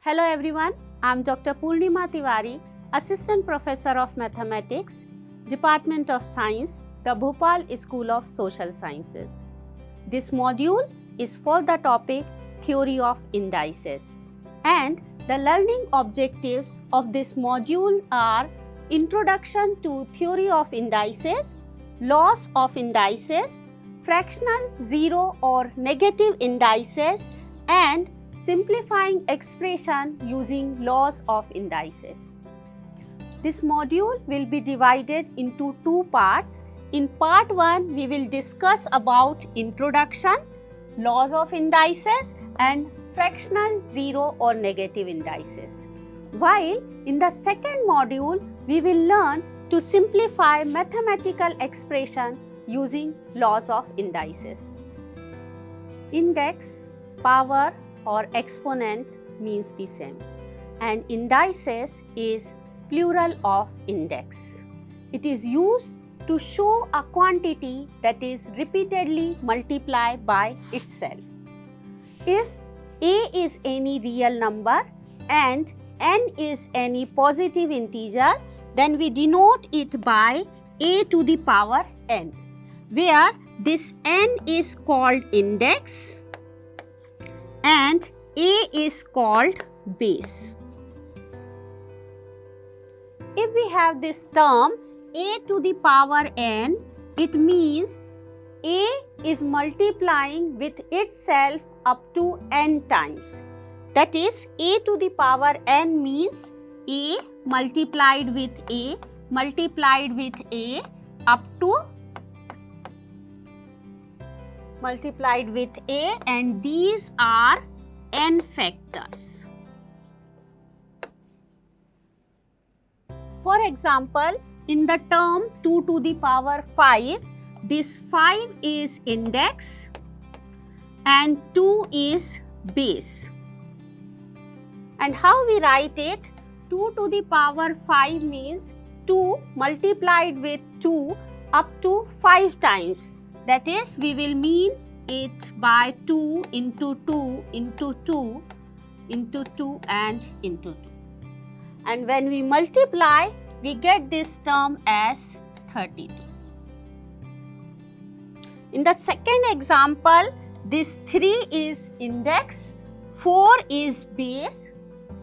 Hello everyone, I am Dr. Purnima Tiwari, Assistant Professor of Mathematics, Department of Science, the Bhopal School of Social Sciences. This module is for the topic Theory of Indices, and the learning objectives of this module are Introduction to Theory of Indices, Laws of Indices, Fractional, zero or negative indices, and simplifying expression using laws of indices. This module will be divided into two parts. In part 1, we will discuss about introduction, laws of indices and fractional, zero or negative indices. While in the second module, we will learn to simplify mathematical expression using laws of indices. Index, power or exponent means the same, and indices is plural of index. It is used to show a quantity that is repeatedly multiplied by itself. If a is any real number and n is any positive integer, then we denote it by a to the power n, where this n is called index and a is called base. If we have this term a to the power n, it means a is multiplying with itself up to n times. That is, a to the power n means a multiplied with a multiplied with a up to multiplied with a, and these are n factors. For example, in the term 2 to the power 5, this 5 is index and 2 is base. And how we write it? 2 to the power 5 means 2 multiplied with 2 up to 5 times. That is, we will mean it by 2 into 2 into 2 into 2 and into 2. And when we multiply, we get this term as 32. In the second example, this 3 is index, 4 is base,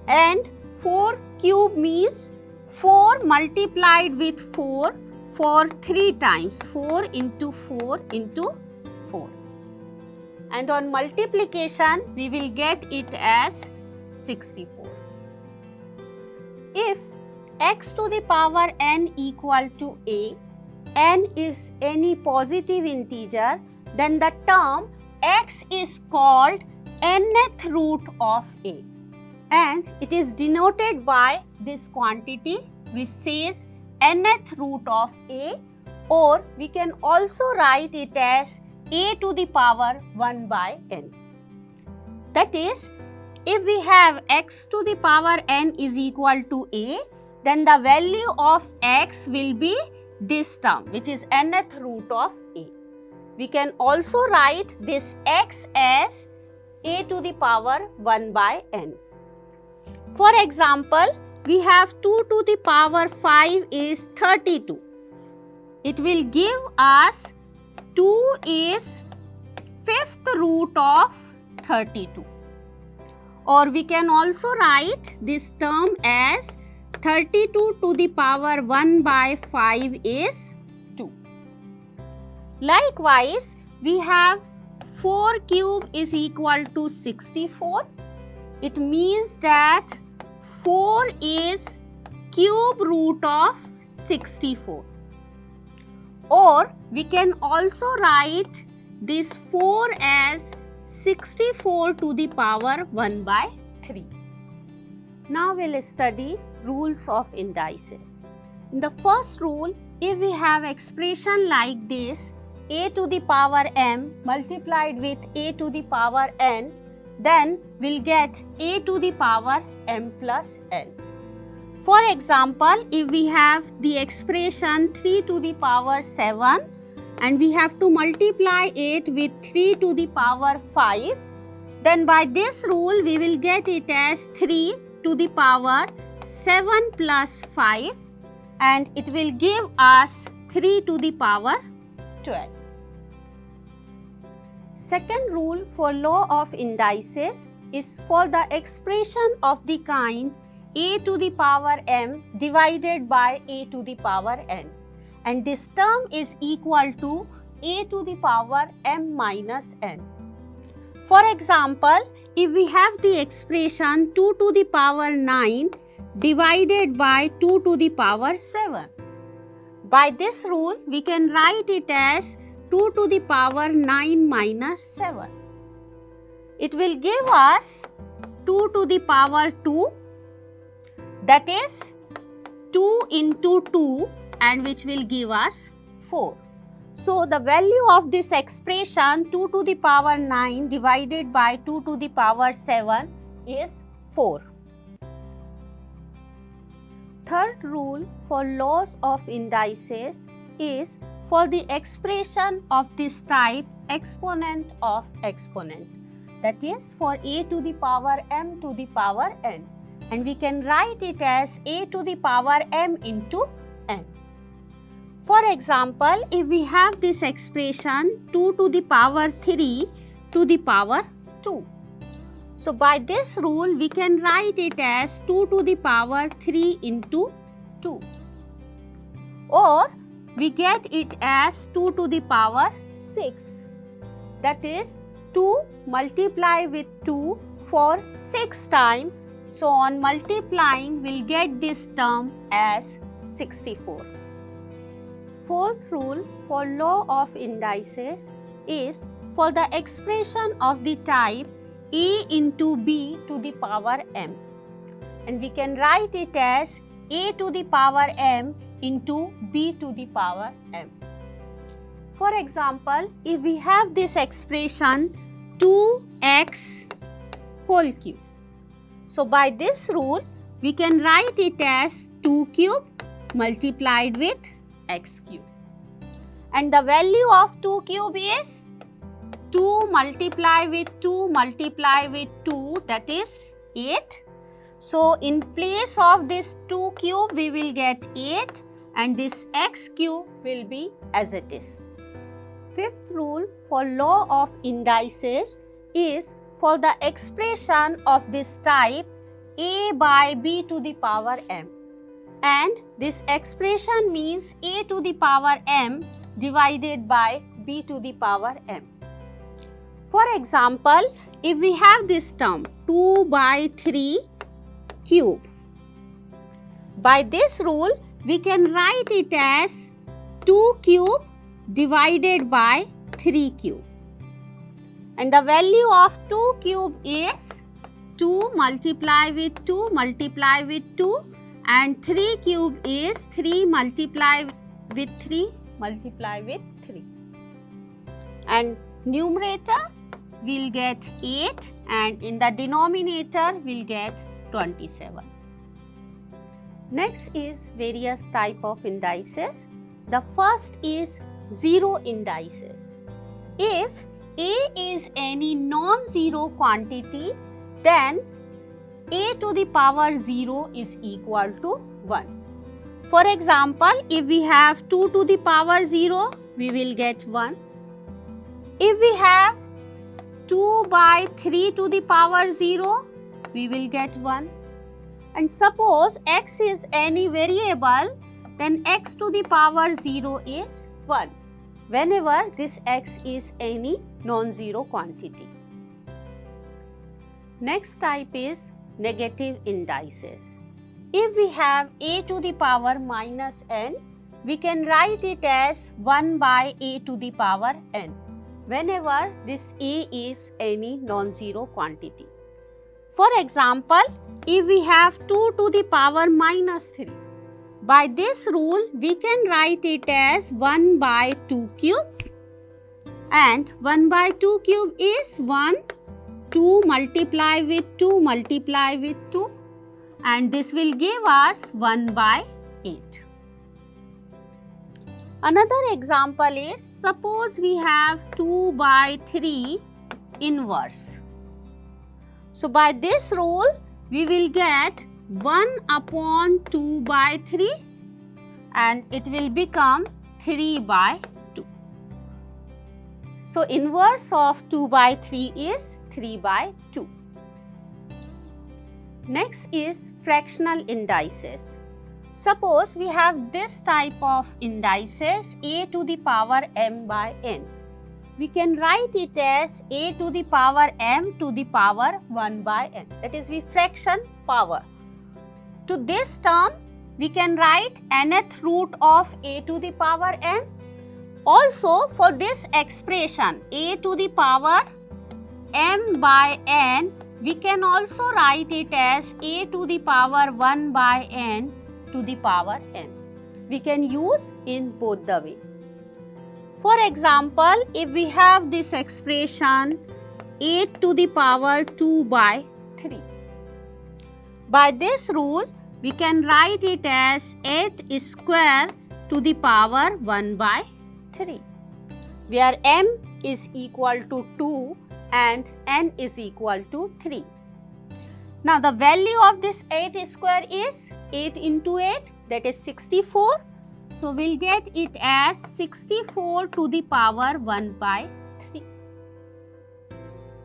and 4 cube means 4 multiplied with 4 for 3 times, 4 into 4 into 4. And on multiplication, we will get it as 64. If x to the power n equal to a, n is any positive integer, then the term x is called nth root of a, and it is denoted by this quantity which says nth root of a, or we can also write it as a to the power 1 by n. That is, if we have x to the power n is equal to a, then the value of x will be this term, which is nth root of a. We can also write this x as a to the power 1 by n. For example, we have 2 to the power 5 is 32. It will give us 2 is 5th root of 32. Or we can also write this term as 32 to the power 1 by 5 is 2. Likewise, we have 4 cube is equal to 64. It means that 4 is cube root of 64. Or we can also write this 4 as 64 to the power 1 by 3. Now we will study rules of indices. In the first rule, if we have expression like this, a to the power m multiplied with a to the power n, then we'll get a to the power m plus n. For example, if we have the expression 3 to the power 7 and we have to multiply it with 3 to the power 5, then by this rule we will get it as 3 to the power 7 plus 5, and it will give us 3 to the power 12. Second rule for law of indices is for the expression of the kind a to the power m divided by a to the power n, and this term is equal to a to the power m minus n. For example, if we have the expression 2 to the power 9 divided by 2 to the power 7, by this rule we can write it as 2 to the power 9 minus 7. It will give us 2 to the power 2, that is 2 into 2, and which will give us 4. So, the value of this expression 2 to the power 9 divided by 2 to the power 7 is 4. Third rule for laws of indices is for the expression of this type exponent of exponent, that is for a to the power m to the power n, and we can write it as a to the power m into n. For example, if we have this expression 2 to the power 3 to the power 2. So, by this rule we can write it as 2 to the power 3 into 2, or we get it as 2 to the power 6, that is 2 multiply with 2 for 6 times. So, on multiplying we will get this term as 64. Fourth rule for law of indices is for the expression of the type a into b to the power m, and we can write it as a to the power m into b to the power m. For example, if we have this expression 2x whole cube, so by this rule we can write it as 2 cube multiplied with x cube, and the value of 2 cube is 2 multiply with 2 multiply with 2, that is 8. So, in place of this 2 cube we will get 8, and this x cube will be as it is. Fifth rule for law of indices is for the expression of this type a by b to the power m, and this expression means a to the power m divided by b to the power m. For example, if we have this term 2 by 3 cube, by this rule we can write it as 2 cube divided by 3 cube, and the value of 2 cube is 2 multiply with 2 multiply with 2, and 3 cube is 3 multiply with 3 multiply with 3, and numerator we will get 8, and in the denominator we will get 27. Next is various type of indices. The first is zero indices. If a is any non-zero quantity, then a to the power 0 is equal to 1. For example, if we have 2 to the power 0, we will get 1. If we have 2 by 3 to the power 0, we will get 1. And suppose x is any variable, then x to the power 0 is 1, whenever this x is any non-zero quantity. Next type is negative indices. If we have a to the power minus n, we can write it as 1 by a to the power n, whenever this a is any non-zero quantity. For example, if we have 2 to the power minus 3, by this rule we can write it as 1 by 2 cube, and 1 by 2 cube is 1, 2 multiply with 2 multiply with 2, and this will give us 1 by 8. Another example is, suppose we have 2 by 3 inverse. So by this rule, we will get 1 upon 2 by 3 and it will become 3 by 2. So inverse of 2 by 3 is 3 by 2. Next is fractional indices. Suppose we have this type of indices a to the power m by n. We can write it as a to the power m to the power 1 by n. That is, we fraction power. To this term, we can write nth root of a to the power m. Also, for this expression a to the power m by n, we can also write it as a to the power 1 by n to the power n. We can use in both the way. For example, if we have this expression 8 to the power 2 by 3. By this rule, we can write it as 8 square to the power 1 by 3, where m is equal to 2 and n is equal to 3. Now, the value of this 8 square is 8 into 8, that is 64. So, we will get it as 64 to the power 1 by 3.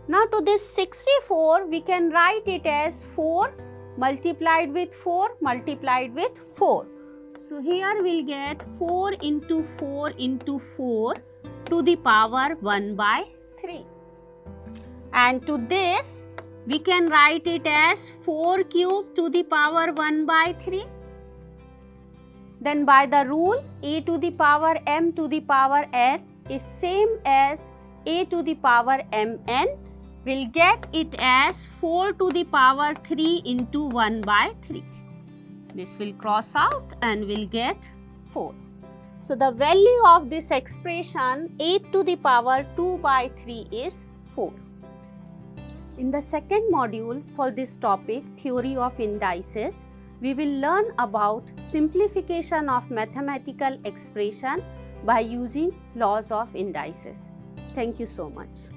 Now, to this 64, we can write it as 4 multiplied with 4 multiplied with 4. So, here we will get 4 into 4 into 4 to the power 1 by 3. And to this, we can write it as 4 cube to the power 1 by 3. Then by the rule, a to the power m to the power n is same as a to the power mn. We'll get it as 4 to the power 3 into 1 by 3. This will cross out and we'll get 4. So the value of this expression 8 to the power 2 by 3 is 4. In the second module for this topic, Theory of Indices, we will learn about simplification of mathematical expression by using laws of indices. Thank you so much.